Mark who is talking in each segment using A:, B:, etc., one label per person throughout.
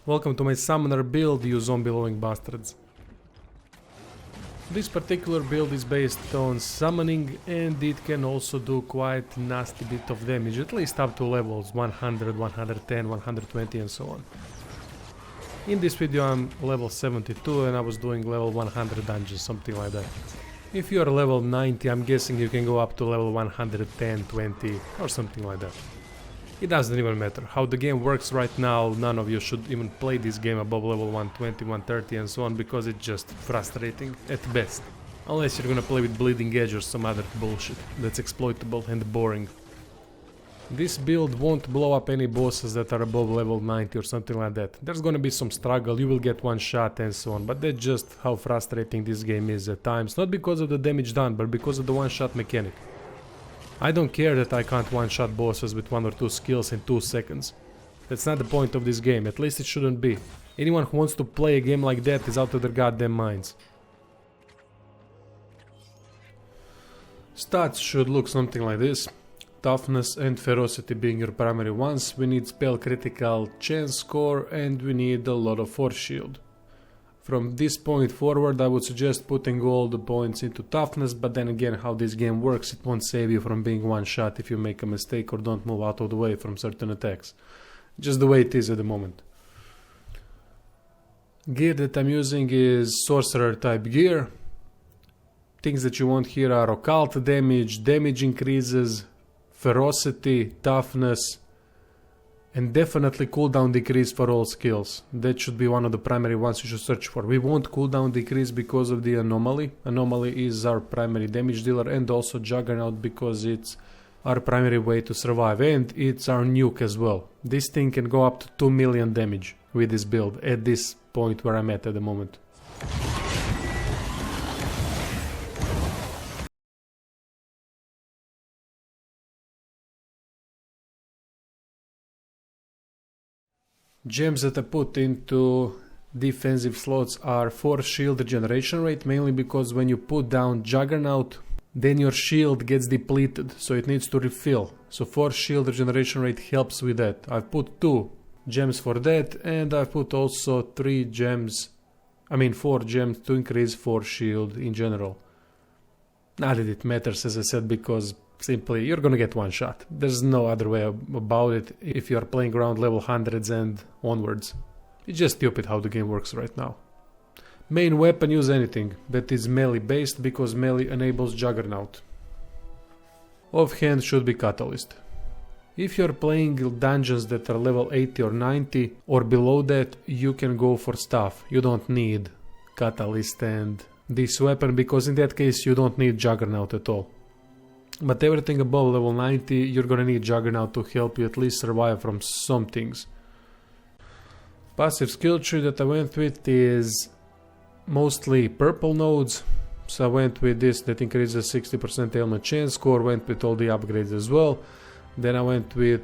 A: Welcome to my summoner build, you zombie loving bastards. This particular build is based on summoning and it can also do quite nasty bit of damage, at least up to levels 100, 110, 120 and so on. In this video I'm level 72 and I was doing level 100 dungeons, something like that. If you are level 90, I'm guessing you can go up to level 110, 20 or something like that. It doesn't even matter. How the game works right now, none of you should even play this game above level 120, 130 and so on, because it's just frustrating at best. Unless you're gonna play with Bleeding Edge or some other bullshit that's exploitable and boring. This build won't blow up any bosses that are above level 90 or something like that. There's gonna be some struggle, you will get one shot and so on, but that's just how frustrating this game is at times. Not because of the damage done, but because of the one-shot mechanic. I don't care that I can't one-shot bosses with 1 or 2 skills in 2 seconds. That's not the point of this game, at least it shouldn't be. Anyone who wants to play a game like that is out of their goddamn minds. Stats should look something like this. Toughness and ferocity being your primary ones. We need spell critical chance score and we need a lot of force shield. From this point forward I would suggest putting all the points into toughness, but then again how this game works, it won't save you from being one shot if you make a mistake or don't move out of the way from certain attacks. Just the way it is at the moment. Gear that I'm using is sorcerer type gear. Things that you want here are occult damage, damage increases, ferocity, toughness, and definitely cooldown decrease for all skills. That should be one of the primary ones you should search for. We want cooldown decrease because of the anomaly. Anomaly is our primary damage dealer, and also Juggernaut because it's our primary way to survive, and it's our nuke as well. This thing can go up to 2 million damage with this build at this point where I'm at the moment. Gems that I put into defensive slots are force shield regeneration rate, mainly because when you put down Juggernaut, then your shield gets depleted, so it needs to refill. So force shield regeneration rate helps with that. I've put 2 gems for that, and I've put also 4 gems to increase force shield in general. Not that it matters, as I said, because simply you're gonna get one shot. There's no other way about it if you are playing around level 100s and onwards. It's just stupid how the game works right now. Main weapon, use anything that is melee based, because melee enables Juggernaut. Offhand should be Catalyst. If you're playing dungeons that are level 80 or 90 or below that, you can go for stuff. You don't need Catalyst and this weapon, because in that case you don't need Juggernaut at all. But everything above level 90, you're gonna need Juggernaut to help you at least survive from some things. Passive skill tree that I went with is mostly purple nodes. So I went with this that increases 60% ailment chance score, went with all the upgrades as well. Then I went with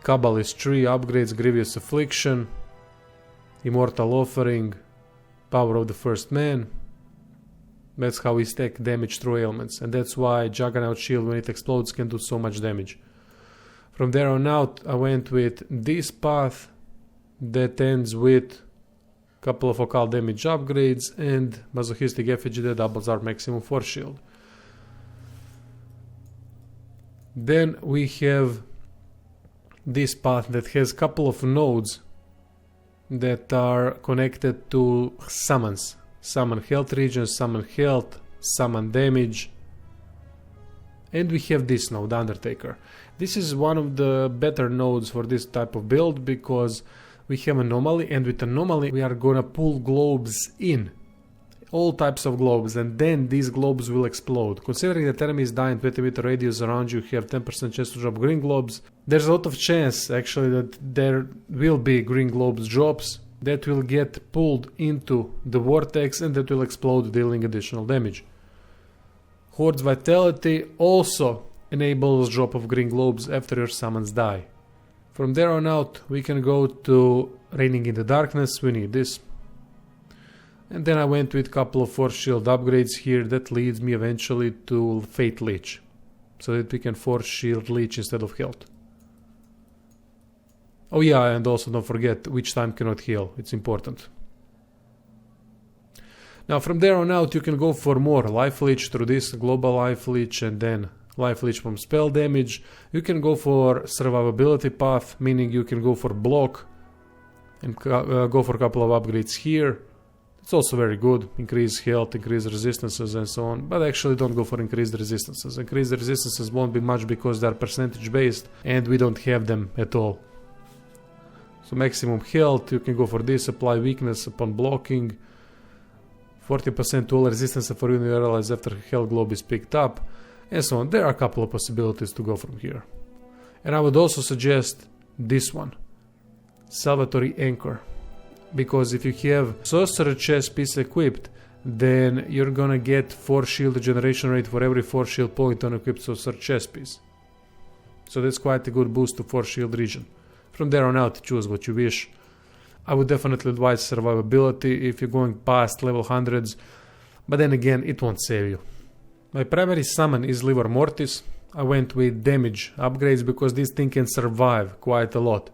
A: Kabbalist tree upgrades, Grievous Affliction, Immortal Offering, Power of the First Man. That's how we stack damage through ailments, and that's why Juggernaut shield, when it explodes, can do so much damage. From there on out I went with this path that ends with a couple of occult damage upgrades and Masochistic Effigy that doubles our maximum force shield. Then we have this path that has a couple of nodes that are connected to summons. Summon health regions, summon health, summon damage. And we have this node, Undertaker. This is one of the better nodes for this type of build, because we have anomaly, and with anomaly we are gonna pull globes in. All types of globes, and then these globes will explode. Considering that enemies die in 20-meter radius around you, have 10% chance to drop green globes. There's a lot of chance actually that there will be green globes drops that will get pulled into the vortex and that will explode, dealing additional damage. Horde's Vitality also enables drop of green globes after your summons die. From there on out we can go to Reigning in the Darkness, we need this. And then I went with a couple of force shield upgrades here that leads me eventually to Fate Leech, so that we can force shield Leech instead of health. Oh yeah, and also don't forget which time cannot heal. It's important. Now from there on out you can go for more life leech through this global life leech and then life leech from spell damage. You can go for survivability path, meaning you can go for block and go for a couple of upgrades here. It's also very good. Increase health, increase resistances and so on. But actually don't go for increased resistances. Increased resistances won't be much because they're percentage based and we don't have them at all. So maximum health, you can go for this, apply weakness upon blocking. 40% to all resistance for unit allies after health globe is picked up. And so on. There are a couple of possibilities to go from here. And I would also suggest this one. Salvatory Anchor. Because if you have Sorcerer chest piece equipped, then you're gonna get 4 shield generation rate for every 4 shield point on equipped Sorcerer chest piece. So that's quite a good boost to 4 shield region. From there on out, choose what you wish. I would definitely advise survivability if you're going past level 100s, but then again, it won't save you. My primary summon is Livor Mortis. I went with damage upgrades because this thing can survive quite a lot.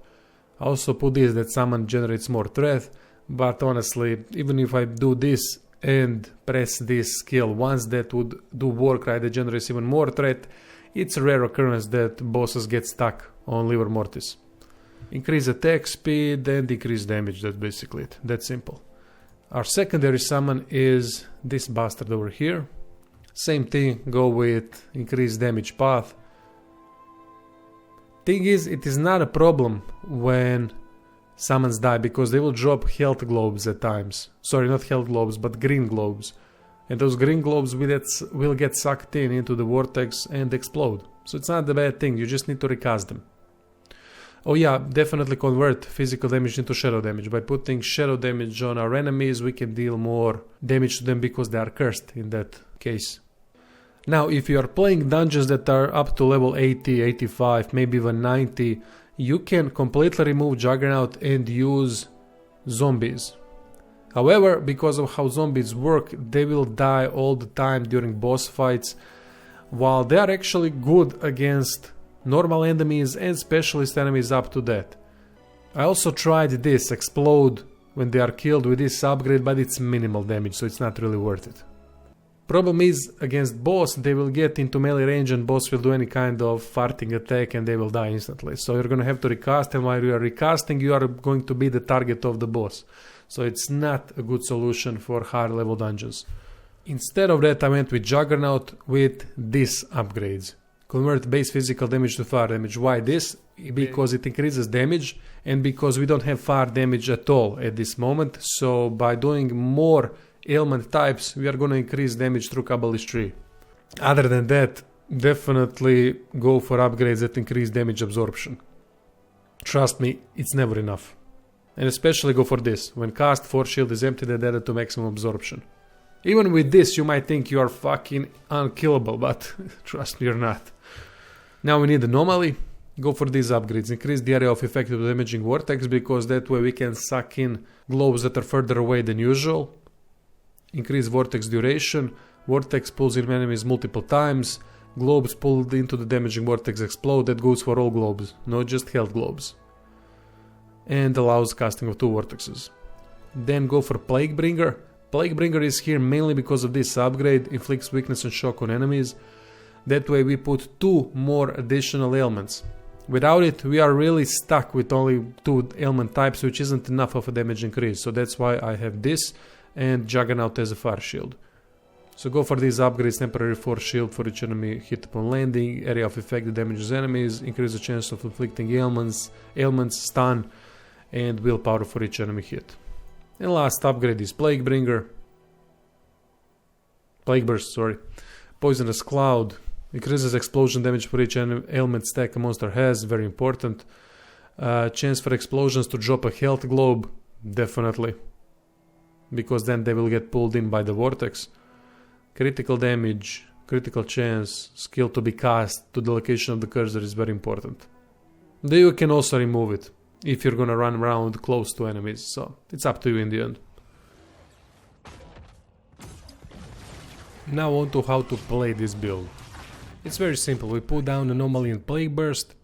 A: I also put this that summon generates more threat, but honestly, even if I do this and press this skill once, that would do work right, that generates even more threat. It's a rare occurrence that bosses get stuck on Livor Mortis. Increase attack speed and decrease damage, that's basically it, that's simple. Our secondary summon is this bastard over here. Same thing, go with increased damage path. Thing is, it is not a problem when summons die because they will drop health globes at times. Sorry, not health globes, but green globes. And those green globes will get sucked into the vortex and explode. So it's not a bad thing, you just need to recast them. Oh yeah, definitely convert physical damage into shadow damage. By putting shadow damage on our enemies, we can deal more damage to them because they are cursed in that case. Now, if you are playing dungeons that are up to level 80, 85, maybe even 90, you can completely remove Juggernaut and use zombies. However, because of how zombies work, they will die all the time during boss fights, while they are actually good against normal enemies and specialist enemies up to that. I also tried this, explode when they are killed with this upgrade, but it's minimal damage, so it's not really worth it. Problem is, against boss, they will get into melee range and boss will do any kind of farting attack and they will die instantly. So you're gonna have to recast, and while you are recasting, you are going to be the target of the boss. So it's not a good solution for higher level dungeons. Instead of that, I went with Juggernaut with these upgrades. Convert base physical damage to fire damage. Why this? Because it increases damage and because we don't have fire damage at all at this moment. So by doing more ailment types, we are going to increase damage through Kabbalist tree. Other than that, definitely go for upgrades that increase damage absorption. Trust me, it's never enough. And especially go for this. When cast, force shield is emptied and added to maximum absorption. Even with this, you might think you are fucking unkillable, but trust me, you're not. Now we need anomaly. Go for these upgrades. Increase the area of effective damaging vortex, because that way we can suck in globes that are further away than usual. Increase vortex duration. Vortex pulls in enemies multiple times. Globes pulled into the damaging vortex explode. That goes for all globes, not just health globes. And allows casting of 2 vortexes. Then go for Plague Bringer. Plague Bringer is here mainly because of this upgrade. Inflicts weakness and shock on enemies. That way we put 2 more additional ailments. Without it, we are really stuck with only 2 ailment types, which isn't enough of a damage increase. So that's why I have this and Juggernaut as a fire shield. So go for these upgrades: temporary force shield for each enemy hit upon landing, area of effect that damages enemies, increase the chance of inflicting ailments, stun, and willpower for each enemy hit. And last upgrade is Plague Burst, sorry. Poisonous Cloud. Increases explosion damage for each ailment stack a monster has, very important. Chance for explosions to drop a health globe, definitely. Because then they will get pulled in by the vortex. Critical damage, critical chance, skill to be cast to the location of the cursor is very important. Then you can also remove it if you're gonna run around close to enemies, so it's up to you in the end. Now on to how to play this build. It's very simple. We put down Anomaly and Plague Burst.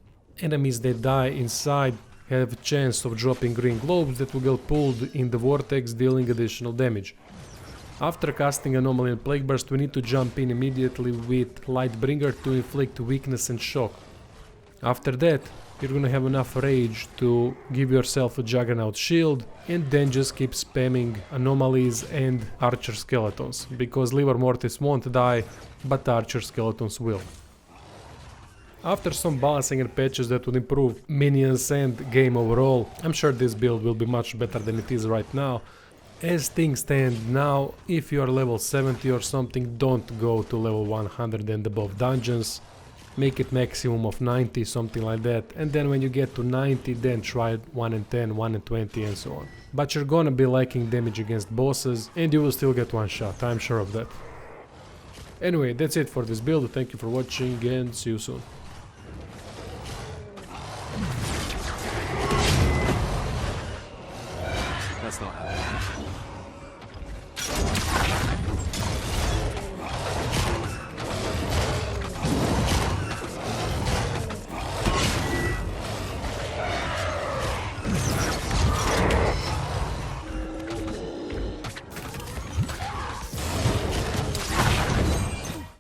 A: Enemies that die inside have a chance of dropping green globes that will get pulled in the vortex, dealing additional damage. After casting Anomaly and Plague Burst, we need to jump in immediately with Lightbringer to inflict weakness and shock. After that, you're gonna have enough rage to give yourself a Juggernaut shield and then just keep spamming anomalies and archer skeletons, because Livor Mortis won't die, but archer skeletons will. After some balancing and patches that would improve minions and game overall, I'm sure this build will be much better than it is right now. As things stand now, if you are level 70 or something, don't go to level 100 and above dungeons. Make it maximum of 90, something like that, and then when you get to 90, then try 1 and 10, 1 and 20 and so on. But you're gonna be lacking damage against bosses and you will still get one shot, I'm sure of that. Anyway, that's it for this build, thank you for watching and see you soon.
B: That's not happening.